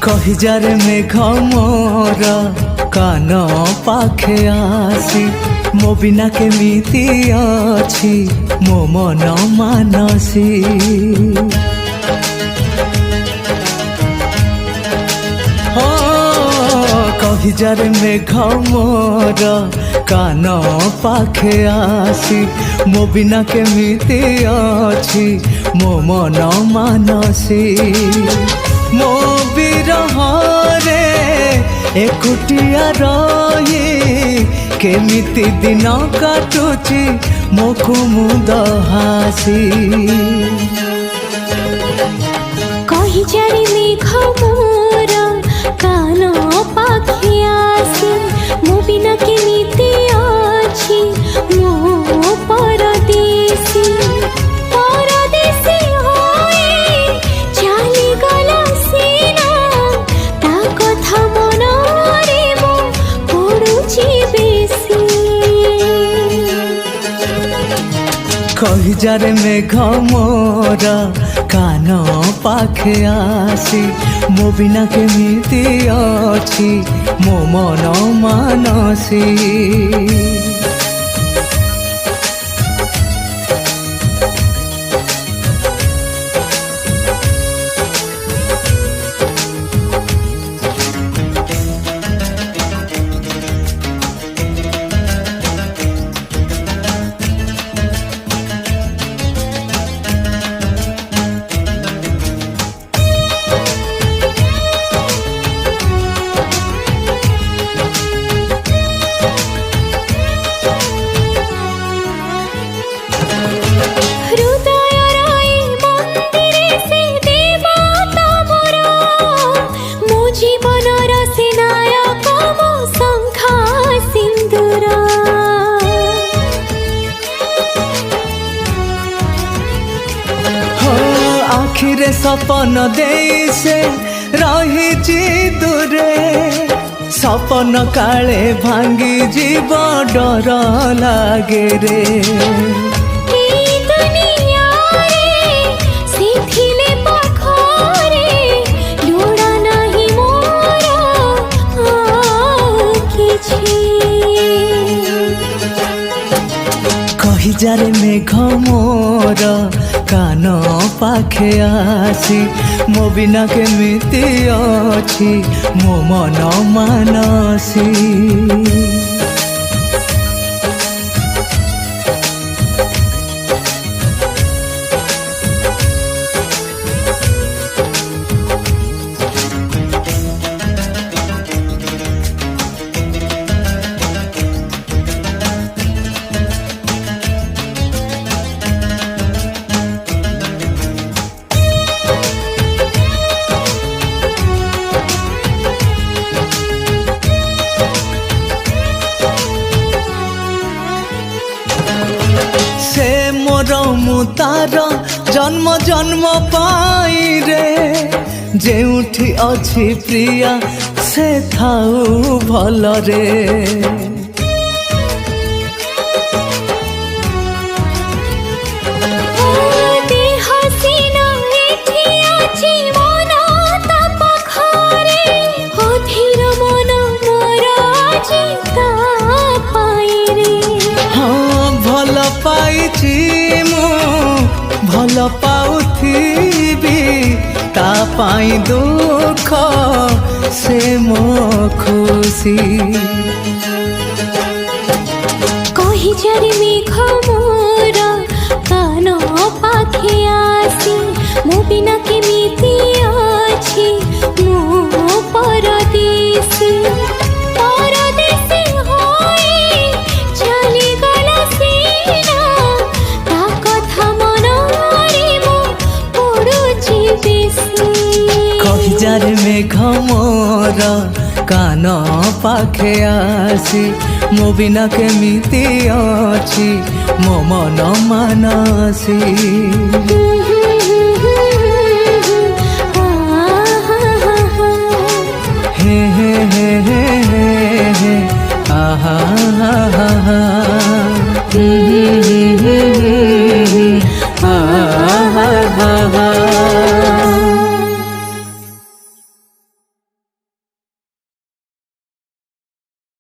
कही जारे मेघ मोर कान पाखे आसी मो बिना केमिति अछि मो मन मानसी हो कही जारे मेघ मोर कान पाखे आसी मो बिना केमिति अछि मो मन मानसी मो विरह रे एकुटिया रही केमिति दिन काटुची मो कुमुद हासी कही जारी मेघ मोर कान पाखे आसी मो बिना केमिति अछि मो परदेसी परदेसी होए चाली गला सीना ता कथा मन रे मो पड़ुची बेसी कही जारे मेघ मोर कान पाखे आसी मो बिना केमिति अछि मो मन मानसी आखिरे सपन दे से रही दूरे सपन काले भांगी जीव डर लागे रे कही जारे मेघ मोर कान पाखे आसी मो बिना केमिति अछि मो मन मानसी मु तार जन्म जन्म पाई रे जेउठी अछि प्रिया से थाऊ भल रे भल पाउथिबी ता पाई दुख से मो खुशी कही जारी मेघ मोर कान पाखे आसी मो बिना केमिति अछि मो परदेसी परदेसी होए चली गला सीना ता कथा मन रे मो पड़ुची बेसी कही जारे मेघ मोर कान पाखे आसी मो बिना केमिति अछि मो मन मानसी।